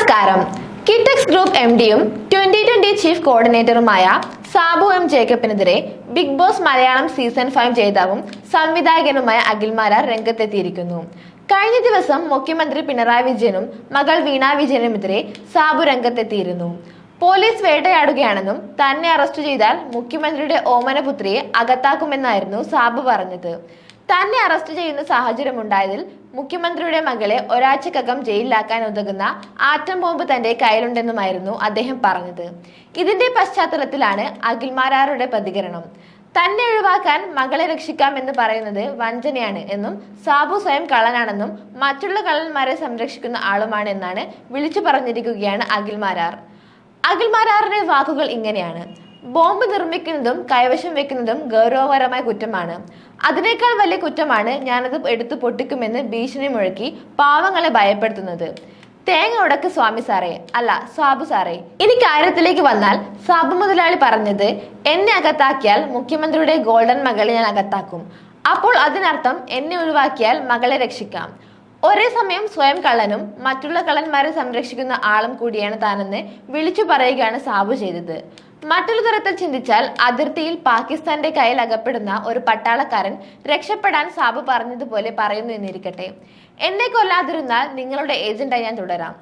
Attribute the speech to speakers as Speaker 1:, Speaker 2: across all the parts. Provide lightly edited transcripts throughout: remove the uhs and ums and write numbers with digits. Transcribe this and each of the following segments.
Speaker 1: നമസ്കാരം. കിറ്റക്സ് ഗ്രൂപ്പ് എംഡിയും 2020 ചീഫ് കോർഡിനേറ്ററുമായ സാബു എം ജേക്കബിനെതിരെ ബിഗ് ബോസ് മലയാളം സീസൺ 5 ജേതാവും സംവിധായകനുമായ അഖിൽ മാരാർ രംഗത്തെത്തിയിരിക്കുന്നു. കഴിഞ്ഞ ദിവസം മുഖ്യമന്ത്രി പിണറായി വിജയനും മകൾ വീണ വിജയനുമെതിരെ സാബു രംഗത്തെത്തിയിരുന്നു. പോലീസ് വേട്ടയാടുകയാണെന്നും തന്നെ അറസ്റ്റ് ചെയ്താൽ മുഖ്യമന്ത്രിയുടെ ഓമനപുത്രിയെ അകത്താക്കുമെന്നായിരുന്നു സാബു പറഞ്ഞത്. തന്നെ അറസ്റ്റ് ചെയ്യുന്ന സാഹചര്യം ഉണ്ടായതിൽ മുഖ്യമന്ത്രിയുടെ മകളെ ഒരാഴ്ചക്കകം ജയിലിലാക്കാൻ ഉതകുന്ന ആറ്റം ബോംബ് തന്റെ കയ്യിലുണ്ടെന്നുമായിരുന്നു അദ്ദേഹം പറഞ്ഞത്. ഇതിന്റെ പശ്ചാത്തലത്തിലാണ് അഖിൽ മാരാറുടെ പ്രതികരണം. തന്നെ ഒഴിവാക്കാൻ മകളെ രക്ഷിക്കാമെന്ന് പറയുന്നത് വഞ്ചനയാണ് എന്നും സാബു സ്വയം കള്ളനാണെന്നും മറ്റുള്ള കള്ളന്മാരെ സംരക്ഷിക്കുന്ന ആളുമാണ് എന്നാണ് വിളിച്ചു പറഞ്ഞിരിക്കുകയാണ് അഖിൽ മാരാർ. അഖിൽ മാരാറിന്റെ വാക്കുകൾ ഇങ്ങനെയാണ്: ബോംബ് നിർമ്മിക്കുന്നതും കൈവശം വെക്കുന്നതും ഗൗരവകരമായ കുറ്റമാണ്. അതിനേക്കാൾ വലിയ കുറ്റമാണ് ഞാനത് എടുത്തു പൊട്ടിക്കുമെന്ന് ഭീഷണി മുഴക്കി പാവങ്ങളെ ഭയപ്പെടുത്തുന്നത്. തേങ്ങ ഉടക്ക് സ്വാമി സാറേ, അല്ല സാബു സാറേ. ഇനി കാര്യത്തിലേക്ക് വന്നാൽ സാബു മുതലാളി പറഞ്ഞത്, എന്നെ അകത്താക്കിയാൽ മുഖ്യമന്ത്രിയുടെ ഗോൾഡൻ മകളെ ഞാൻ അകത്താക്കും. അപ്പോൾ അതിനർത്ഥം എന്നെ ഒഴിവാക്കിയാൽ മകളെ രക്ഷിക്കാം. ഒരേ സമയം സ്വയം കള്ളനും മറ്റുള്ള കള്ളന്മാരെ സംരക്ഷിക്കുന്ന ആളും കൂടിയാണ് താനെന്ന് വിളിച്ചു പറയുകയാണ് സാബു ചെയ്തത്. മറ്റൊരു തരത്തിൽ ചിന്തിച്ചാൽ അതിർത്തിയിൽ പാകിസ്ഥാന്റെ കയ്യിൽ അകപ്പെടുന്ന ഒരു പട്ടാളക്കാരൻ രക്ഷപ്പെടാൻ സാബു പറഞ്ഞതുപോലെ പറയുന്നു എന്നിരിക്കട്ടെ. എന്നെ കൊല്ലാതിരുന്നാൽ നിങ്ങളുടെ ഏജന്റായി ഞാൻ തുടരാം.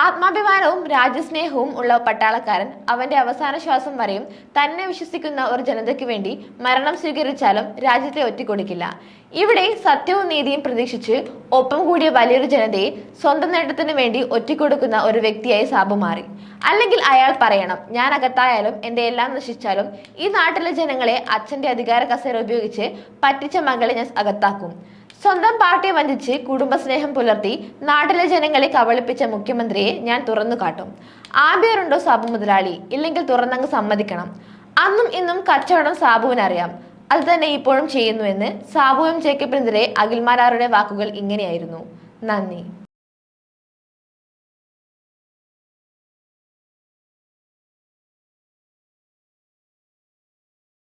Speaker 1: ആത്മാഭിമാനവും രാജ്യസ്നേഹവും ഉള്ള പട്ടാളക്കാരൻ അവന്റെ അവസാന ശ്വാസം വരെയും തന്നെ വിശ്വസിക്കുന്ന ഒരു ജനതയ്ക്ക് വേണ്ടി മരണം സ്വീകരിച്ചാലും രാജ്യത്തെ ഒറ്റിക്കൊടുക്കില്ല. ഇവിടെ സത്യവും നീതിയും പ്രതീക്ഷിച്ച് ഒപ്പം കൂടിയ വലിയൊരു ജനതയെ സ്വന്തം നേട്ടത്തിന് വേണ്ടി ഒറ്റിക്കൊടുക്കുന്ന ഒരു വ്യക്തിയായി സാബു മാറി. അല്ലെങ്കിൽ അയാൾ പറയണം, ഞാൻ അകത്തായാലും എന്റെ എല്ലാം നശിച്ചാലും ഈ നാട്ടിലെ ജനങ്ങളെ അച്ഛന്റെ അധികാര കസേര ഉപയോഗിച്ച് പറ്റിച്ച മകളെ ഞാൻ അകത്താക്കും. സ്വന്തം പാർട്ടിയെ വഞ്ചിച്ച് കുടുംബസ്നേഹം പുലർത്തി നാട്ടിലെ ജനങ്ങളെ കബളിപ്പിച്ച മുഖ്യമന്ത്രിയെ ഞാൻ തുറന്നു കാട്ടും. ആഭ്യറുണ്ടോ സാബു മുതലാളി? ഇല്ലെങ്കിൽ തുറന്നങ്ങ് സമ്മതിക്കണം. അന്നും ഇന്നും കച്ചവടം സാബുവിനറിയാം. അത് തന്നെ ഇപ്പോഴും ചെയ്യുന്നുവെന്ന് സാബു എം ജേക്കബിനെതിരെ അഖിൽ മാരാറുടെ വാക്കുകൾ ഇങ്ങനെയായിരുന്നു. നന്ദി.